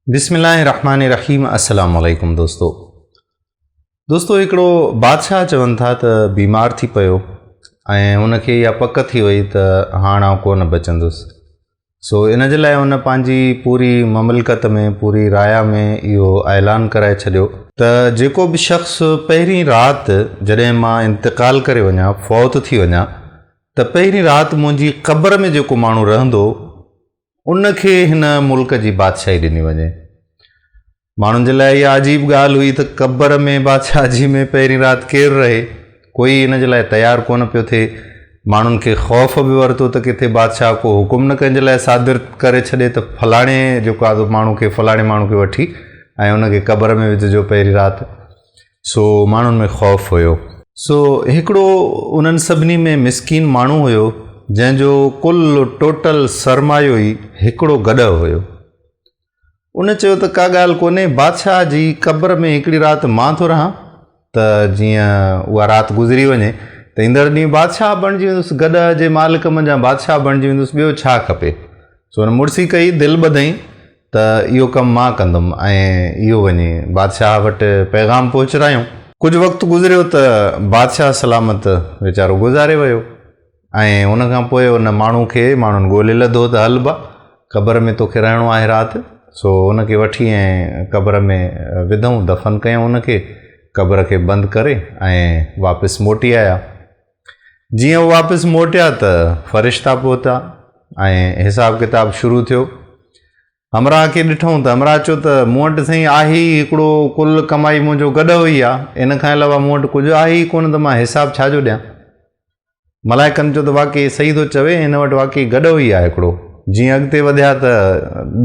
बिस्मिल्लाहिर्रहमानिर्रहीम। अस्सलाम वालेकुम दोस्तों हिकिड़ो बादशाह चवनि था त बीमार थी पियो ऐं उनखे इहा पक थी वई त हाणे आउं कोन बचंदुसि। सो इन जे लाइ उन पंहिंजी पूरी ममलकत में पूरी राया में इहो ऐलान कराए छॾियो त जेको बि शख़्स पहिरीं राति जॾहिं मां इंतिकाल करे वञा, फौत थी वञा, त पहिरीं राति मुंहिंजी क़ब्र में जेको माण्हू रहंदो उनखे हिन मुल्क जी बादशाही ॾिनी वञे। माण्हुनि जे लाइ इहा अजीब ॻाल्हि हुई त क़ब्र में बादशाहजी में पहिरीं राति केरु रहे, कोई इन जे लाइ तयारु कोन पियो थिए। माण्हुनि खे ख़ौफ़ बि वरितो त किथे बादशाह को हुकुम न कंहिंजे लाइ सादिर करे छॾे त फलाणे जेको आहे माण्हू खे फलाणे माण्हू खे वठी ऐं उनखे क़ब्र में विझिजो पहिरीं राति। सो माण्हुनि में ख़ौफ़ हुयो। सो हिकिड़ो उन्हनि सभिनी में मिसकीन माण्हू हुयो जंहिंजो कुल टोटल सरमायो ई हिकिड़ो गॾु हुयो। उन चयो त का ॻाल्हि कोन्हे, बादशाह जी क़ब्र में हिकिड़ी राति मां थो रहां त जीअं उहा राति गुज़री वञे त ईंदड़ ॾींहुं बादशाह बणिजी वेंदुसि, गॾ जे मालिक मंझां बादशाह बणिजी वेंदुसि, ॿियो छा खपे। सो हुन मुड़सी कई, दिलि ॿधई त इहो कमु मां कंदुमि ऐं इहो वञी बादशाह वटि पैगाम पहुचायूं। कुझु वक़्तु गुज़रियो त बादशाह सलामत वीचारो गुज़ारे वियो ऐं उनखां पोइ उन माण्हू खे माण्हुनि ॻोल्हे लधो त हल बा क़ब्र में तोखे रहणो आहे राति। सो उनखे वठी ऐं क़ब्र में विधऊं, दफ़न कयूं उनखे, क़ब्र खे बंदि करे ऐं वापसि मोटी आया। जीअं उहो वापसि मोटिया त फ़रिश्ता पहुता ऐं हिसाब किताब शुरू थियो। हमरा खे ॾिठूं त हमरा चयो त मूं वटि साईं आहे ई हिकिड़ो कुल कमाई मुंहिंजो गॾु हुई आहे, इन खां अलावा मूं वटि कुझु आहे ई कोन त मां हिसाब छाजो ॾियां। मलाइकनि चयो त वाक़ई सही थो चवे, हिन वटि वाक़ई गॾु हुई आहे हिकिड़ो। जीअं अॻिते वधिया त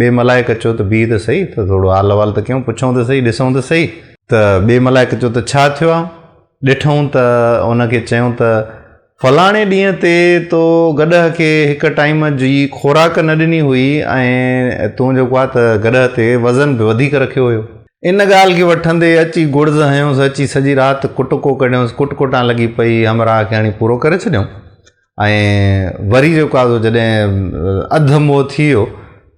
ॿिए मलाइक चयो त बीह त सही, त थोरो हाल अहिवाल त कयूं, पुछूं त सही, ॾिसूं त सही। त ॿिए मलाइक चयो त छा थियो आहे। ॾिठूं त उनखे चयूं त फलाणे ॾींहं ते तो गॾ खे हिकु टाइम जी खुराक न ॾिनी हुई ऐं तूं जेको आहे त गॾ ते वज़न बि वधीक रखियो हुयो। इन ॻाल्हि खे वठंदे अची गुड़ज़ हयोसि, अची सॼी राति कुटको कढियोसि, कुटकुटां लॻी पई, हमरा खे हाणे पूरो करे छॾियऊं। ऐं वरी जेको आहे जॾहिं अधु मोह थी वियो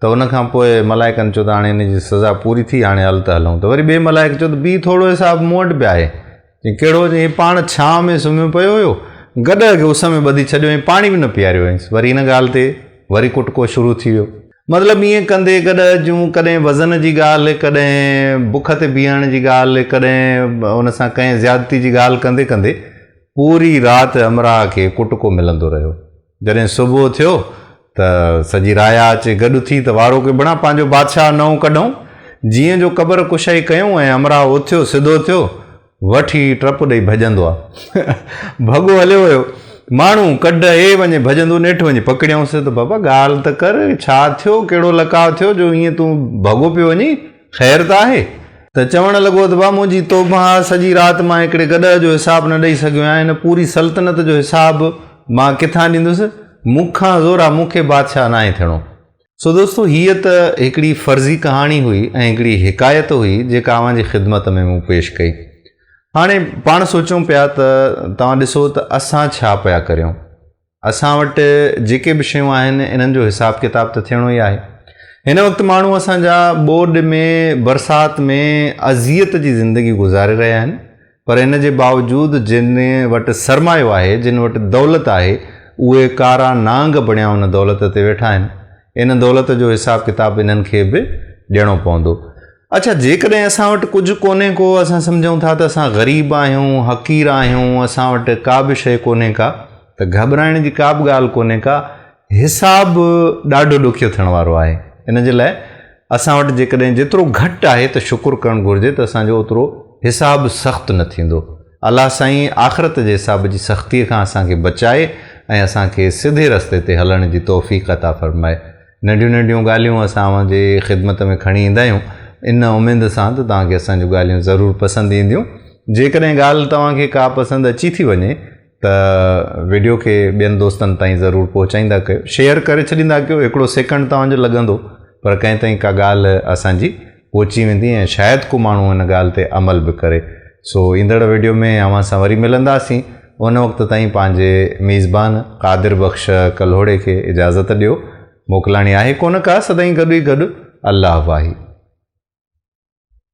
त उनखां पोइ मलाइकनि चयो त हाणे हिन जी सज़ा पूरी थी, हाणे हल त हलूं। त वरी ॿिए मलाइक चयो त ॿी थोरो हिसाबु मूं वटि बि आहे। कहिड़ो चई, पाण छांव में सुम्हियो पियो हुयो, गॾ खे उस में ॿधी छॾियो ऐं पाणी बि न पीआरियो हुयसि। वरी हिन ॻाल्हि ते वरी कुटको शुरू थी वियो। मतिलबु ईअं कंदे गॾ जूं कॾहिं वज़न जी ॻाल्हि, कॾहिं बुख ते बीहण जी ॻाल्हि, कॾहिं उन सां कंहिं ज़्यादती जी ॻाल्हि कंदे कंदे पूरी राति हमरा खे कुटको मिलंदो रहियो। जॾहिं सुबुह थियो त सॼी राया अचे गॾु थी त वारो खे बणा पंहिंजो बादशाह नओं कढूं। जीअं जो क़ब्र कुशाई कयूं ऐं हमरा उथियो, सिधो थियो, वठी टप ॾेई भॼंदो आहे। भॻो हलियो वियो, माण्हू कढ हे वञे, भॼंदो नेठि वञे, पकड़ियऊंसि त बाबा ॻाल्हि त कर, छा थियो, कहिड़ो लकाउ थियो जो ईअं तूं भॻो पियो वञी, ख़ैर त आहे। त चवणु लॻो त भाउ मुंहिंजी तौबा, सॼी राति मां हिकिड़े गॾ जो हिसाबु न ॾेई सघियो आहियां, हिन पूरी सल्तनत जो हिसाबु मां किथां ॾींदुसि, मूंखां ज़ोरा मूंखे बादशाह नाहे थियणो। सो दोस्तों हीअ त हिकिड़ी फ़र्ज़ी कहाणी हुई ऐं हिकिड़ी हिकायत हुई जेका अव्हांजी ख़िदमत में मूं पेश कई। हाणे पाण सोचूं पिया त तव्हां ॾिसो त असां छा पिया करियूं। असां वटि जेके बि शयूं आहिनि इन्हनि जो हिसाब किताब त थियणो ई आहे। हिन वक़्तु माण्हू असांजा बोर्ड में, बरसाति में अज़ियत जी ज़िंदगी गुज़ारे रहिया आहिनि, पर इन जे बावजूदि जिन वटि सरमायो आहे, जिन वटि दौलत आहे, उहे कारा नांग बणिया उन दौलत ते वेठा आहिनि। इन दौलत जो हिसाब किताब इन्हनि खे बि ॾियणो पवंदो। अच्छा, जेकॾहिं असां वटि कुझु कोन्हे को, असां सम्झूं था त असां ग़रीब आहियूं, हक़ीर आहियूं, असां वटि का बि शइ कोन्हे का, त घबराइण जी का बि ॻाल्हि कोन्हे का। हिसाबु ॾाढो ॾुखियो थियण वारो आहे। इन जे लाइ असां वटि जेकॾहिं जेतिरो घटि आहे त शुकुरु करणु घुरिजे त असांजो ओतिरो हिसाबु सख़्तु न थींदो। अलाह साईं आख़िरत जे हिसाब जी सख़्तीअ खां असांखे बचाए ऐं असांखे सिधे रस्ते ते हलण जी तौफ़ीक़ अता फ़रमाए। नंढियूं नंढियूं ॻाल्हियूं असां अव्हांजे ख़िदमत में खणी ईंदा आहियूं इन उमेद सां त तव्हांखे असांजूं ॻाल्हियूं ज़रूरु पसंदि ईंदियूं। जेकॾहिं ॻाल्हि तव्हांखे का पसंदि अची थी वञे त वीडियो खे ॿियनि दोस्तनि ताईं ज़रूरु पहुचाईंदा कयो, शेयर करे छॾींदा कयो। हिकिड़ो सेकंड तव्हांजो लॻंदो, पर कंहिं ताईं का ॻाल्हि असांजी पहुची वेंदी ऐं शायदि को माण्हू हिन ॻाल्हि ते अमल बि करे। सो ईंदड़ वीडियो में अव्हां सां वरी मिलंदासीं। उन वक़्तु ताईं पंहिंजे मेज़बान क़ादिर बख़्श कल्होड़े खे इजाज़त ॾियो। मोकिलाणी आहे कोन का, सदाईं गॾु ई गॾु। अल्लाह वाही।